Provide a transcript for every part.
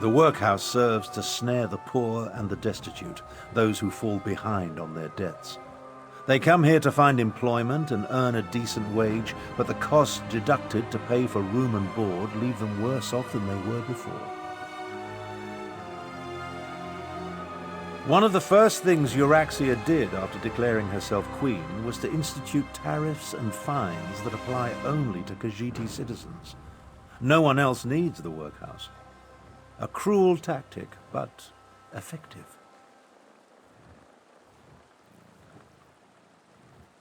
The workhouse serves to snare the poor and the destitute, those who fall behind on their debts. They come here to find employment and earn a decent wage, but the costs deducted to pay for room and board leave them worse off than they were before. One of the first things Euraxia did after declaring herself queen was to institute tariffs and fines that apply only to Khajiit citizens. No one else needs the workhouse. A cruel tactic, but effective.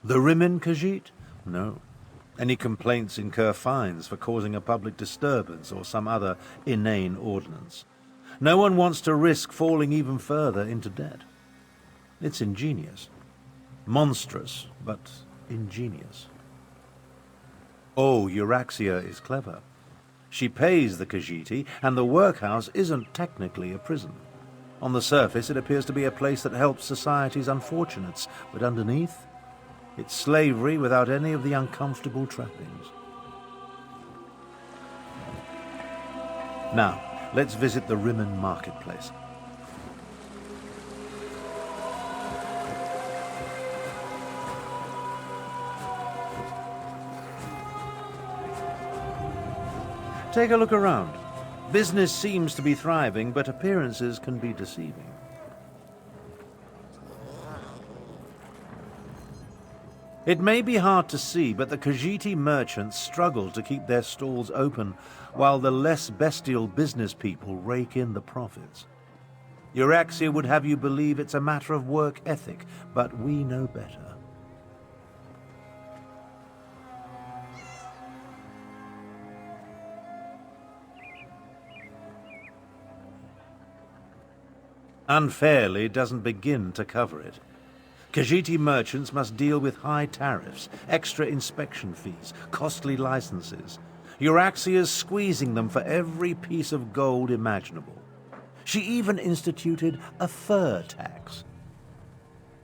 The Rimin Khajiit? No. Any complaints incur fines for causing a public disturbance or some other inane ordinance. No one wants to risk falling even further into debt. It's ingenious. Monstrous, but ingenious. Oh, Euraxia is clever. She pays the Khajiit, and the workhouse isn't technically a prison. On the surface, it appears to be a place that helps society's unfortunates, but underneath, it's slavery without any of the uncomfortable trappings. Now, let's visit the Rimin marketplace. Take a look around. Business seems to be thriving, but appearances can be deceiving. It may be hard to see, but the Khajiit merchants struggle to keep their stalls open, while the less bestial business people rake in the profits. Euraxia would have you believe it's a matter of work ethic, but we know better. Unfairly doesn't begin to cover it. Khajiit merchants must deal with high tariffs, extra inspection fees, costly licenses. Euraxia's squeezing them for every piece of gold imaginable. She even instituted a fur tax.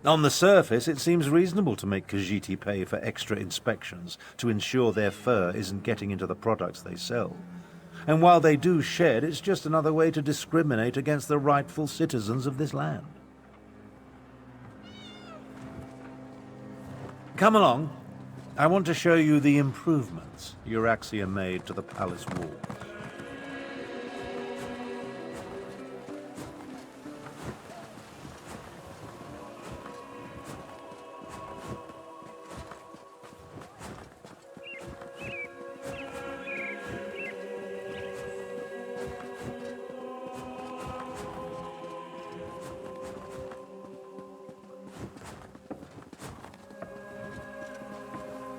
On the surface, it seems reasonable to make Khajiit pay for extra inspections to ensure their fur isn't getting into the products they sell. And while they do shed, it's just another way to discriminate against the rightful citizens of this land. Come along. I want to show you the improvements Euraxia made to the palace wall.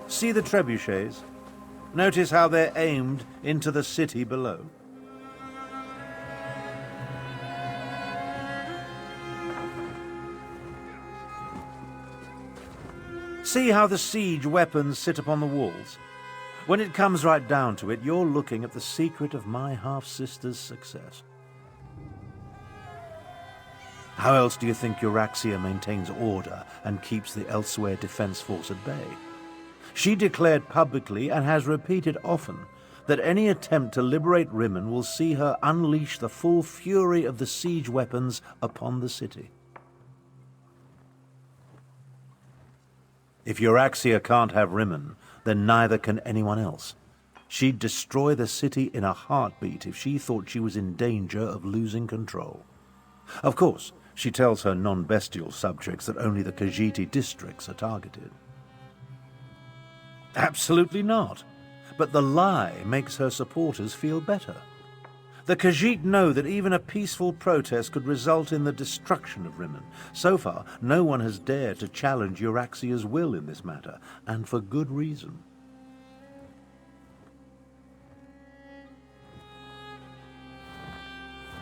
See the trebuchets? Notice how they're aimed into the city below. See how the siege weapons sit upon the walls? When it comes right down to it, you're looking at the secret of my half-sister's success. How else do you think Euraxia maintains order and keeps the elsewhere defense force at bay? She declared publicly, and has repeated often, that any attempt to liberate Rimin will see her unleash the full fury of the siege weapons upon the city. If Euraxia can't have Rimin, then neither can anyone else. She'd destroy the city in a heartbeat if she thought she was in danger of losing control. Of course, she tells her non-bestial subjects that only the Khajiit districts are targeted. Absolutely not. But the lie makes her supporters feel better. The Khajiit know that even a peaceful protest could result in the destruction of Rimin. So far, no one has dared to challenge Euraxia's will in this matter, and for good reason.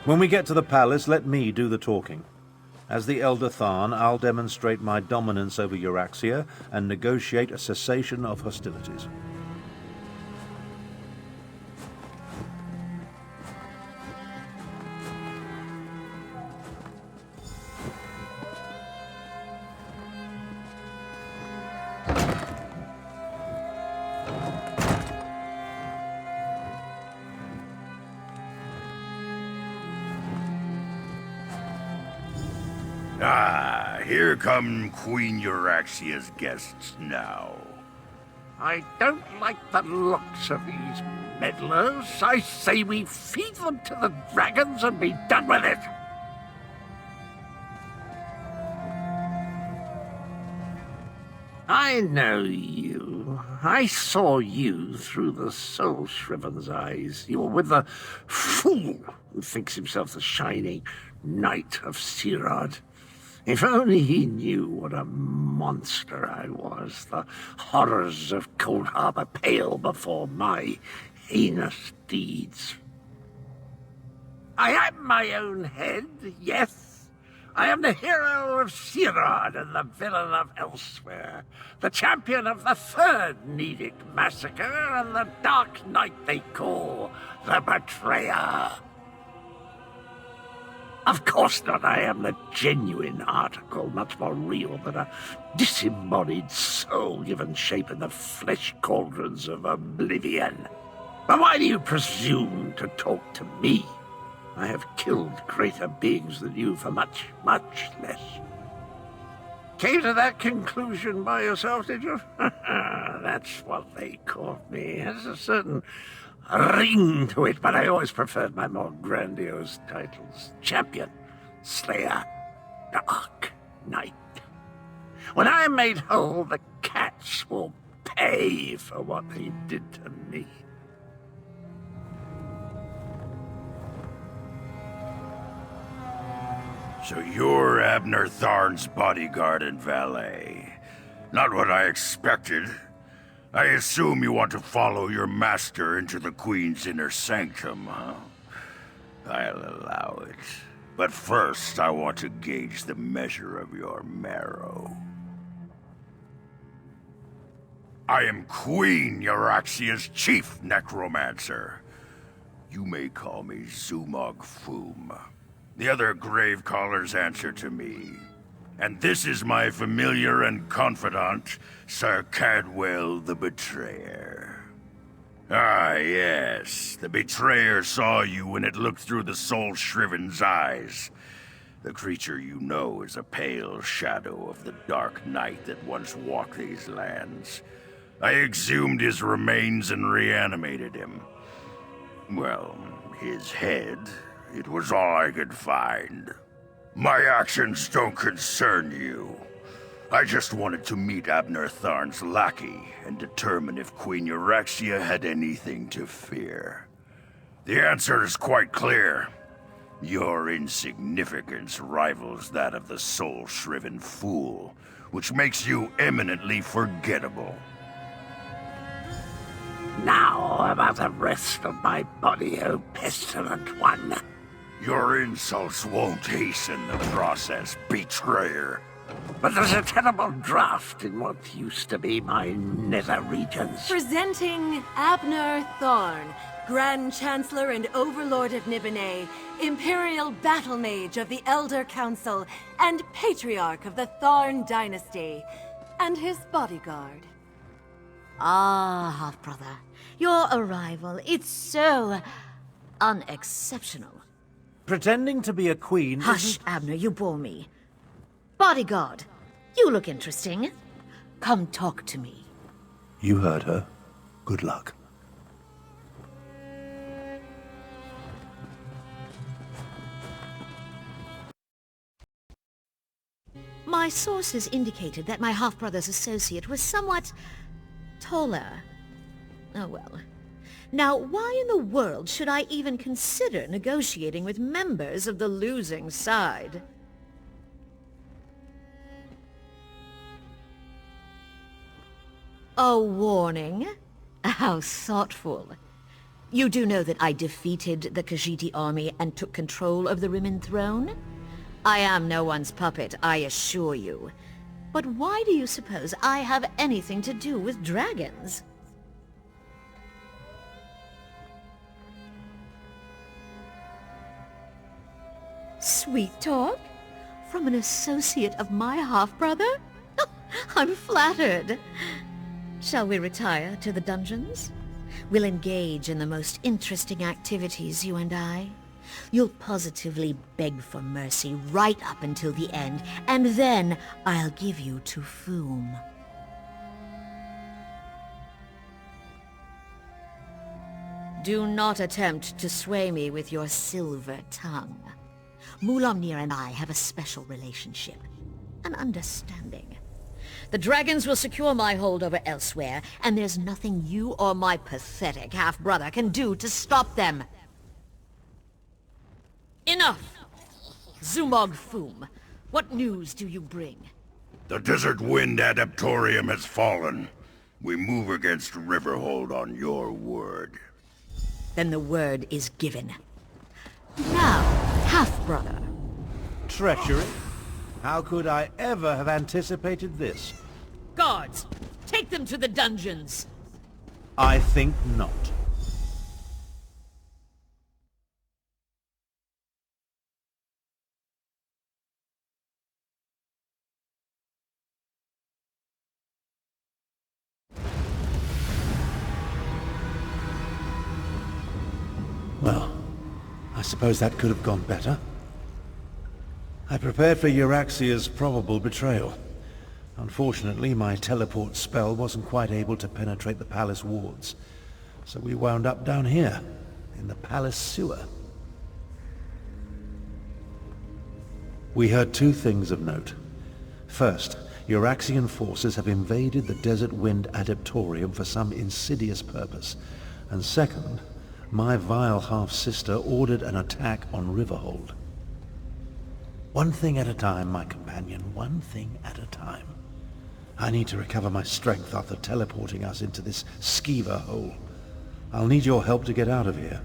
When we get to the palace, let me do the talking. As the Elder Tharn, I'll demonstrate my dominance over Euraxia and negotiate a cessation of hostilities. become Queen Euraxia's guests now? I don't like the looks of these meddlers. I say we feed them to the dragons and be done with it. I know you. I saw you through the soul-shriven's eyes. You were with the fool who thinks himself the shining knight of Sirad. If only he knew what a monster I was. The horrors of Cold Harbor pale before my heinous deeds. I am my own head, yes. I am the hero of Sirad and the villain of elsewhere, the champion of the Third Nedic massacre and the dark knight they call the Betrayer. Of course not. I am the genuine article, much more real than a disembodied soul given shape in the flesh cauldrons of oblivion. But why do you presume to talk to me? I have killed greater beings than you for much, much less. Came to that conclusion by yourself, did you? That's what they called me. It has a certain ring to it, but I always preferred my more grandiose titles. Champion, Slayer, Dark Knight. When I am made whole, the cats will pay for what they did to me. So you're Abner Tharn's bodyguard and valet. Not what I expected. I assume you want to follow your master into the Queen's inner sanctum, huh? I'll allow it. But first, I want to gauge the measure of your marrow. I am Queen Euraxia's chief necromancer. You may call me Zumog Foom. The other grave callers answer to me. And this is my familiar and confidant, Sir Cadwell the Betrayer. Ah, yes. The Betrayer saw you when it looked through the soul-shriven's eyes. The creature you know is a pale shadow of the Dark Knight that once walked these lands. I exhumed his remains and reanimated him. Well, his head... it was all I could find. My actions don't concern you. I just wanted to meet Abner Tharn's lackey and determine if Queen Euraxia had anything to fear. The answer is quite clear. Your insignificance rivals that of the soul-shriven fool, which makes you eminently forgettable. Now about the rest of my body, O pestilent one. Your insults won't hasten the process, Betrayer. But there's a terrible draft in what used to be my nether regions. Presenting Abner Tharn, Grand Chancellor and Overlord of Nibene, Imperial Battle Mage of the Elder Council, and Patriarch of the Tharn Dynasty, and his bodyguard. Ah, half-brother, your arrival, it's so... unexceptional. Pretending to be a queen Hush, isn't... Abner, you bore me. Bodyguard, you look interesting. Come talk to me. You heard her. Good luck. My sources indicated that my half-brother's associate was somewhat... taller. Oh well. Now, why in the world should I even consider negotiating with members of the losing side? A warning? How thoughtful. You do know that I defeated the Khajiit army and took control of the Rimmon throne? I am no one's puppet, I assure you. But why do you suppose I have anything to do with dragons? Sweet talk? From an associate of my half-brother? I'm flattered. Shall we retire to the dungeons? We'll engage in the most interesting activities, you and I. You'll positively beg for mercy right up until the end, and then I'll give you to Foom. Do not attempt to sway me with your silver tongue. Mulamnir and I have a special relationship, an understanding. The dragons will secure my hold over elsewhere, and there's nothing you or my pathetic half-brother can do to stop them. Enough! Zumog Foom, what news do you bring? The Desert Wind Adaptorium has fallen. We move against Riverhold on your word. Then the word is given. Now, half-brother. Treachery? How could I ever have anticipated this? Guards, take them to the dungeons. I think not. Well, I suppose that could have gone better. I prepared for Euraxia's probable betrayal. Unfortunately, my teleport spell wasn't quite able to penetrate the palace wards, so we wound up down here, in the palace sewer. We heard two things of note. First, Euraxian forces have invaded the Desert Wind Adaptorium for some insidious purpose. And second, my vile half-sister ordered an attack on Riverhold. One thing at a time, my companion, one thing at a time. I need to recover my strength after teleporting us into this skeever hole. I'll need your help to get out of here.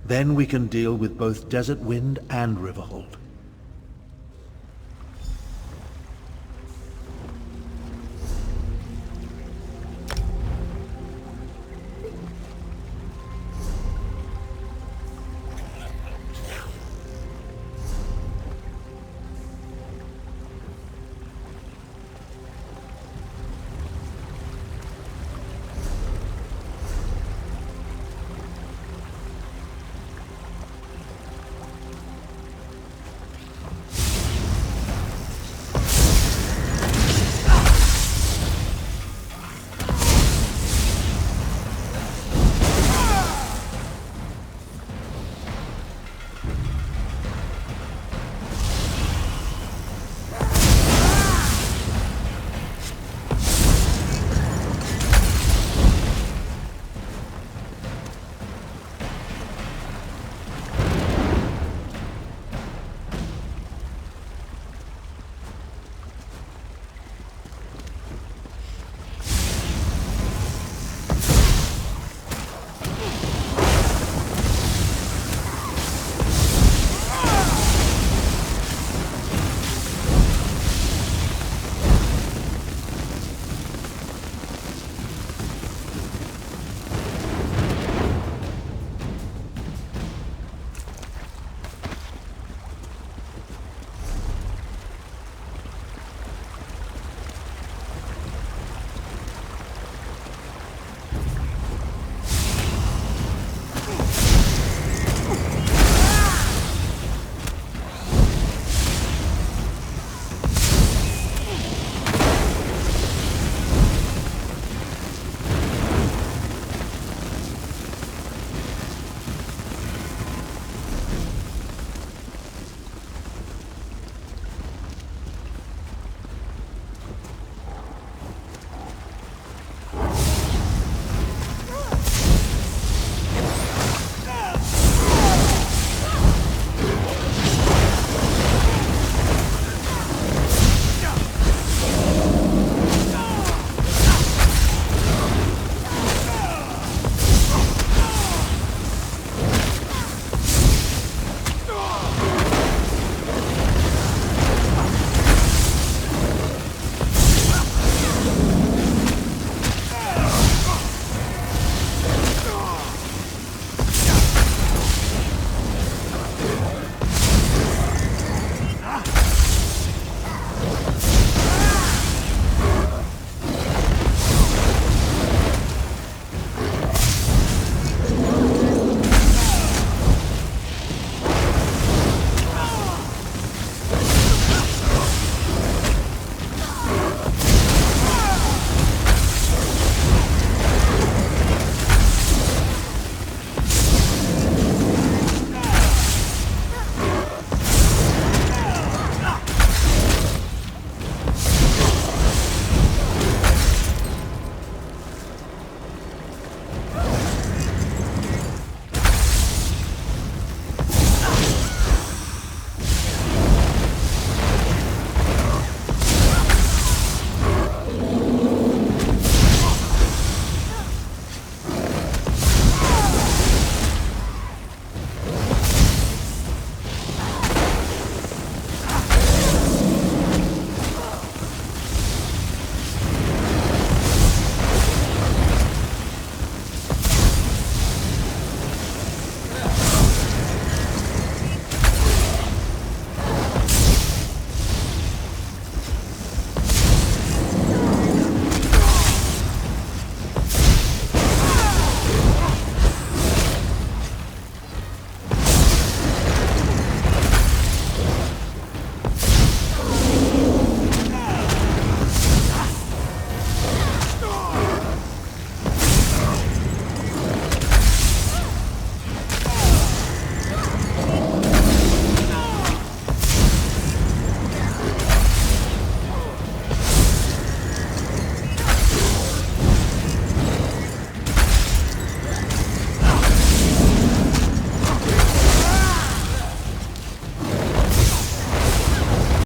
Then we can deal with both Desert Wind and Riverhold.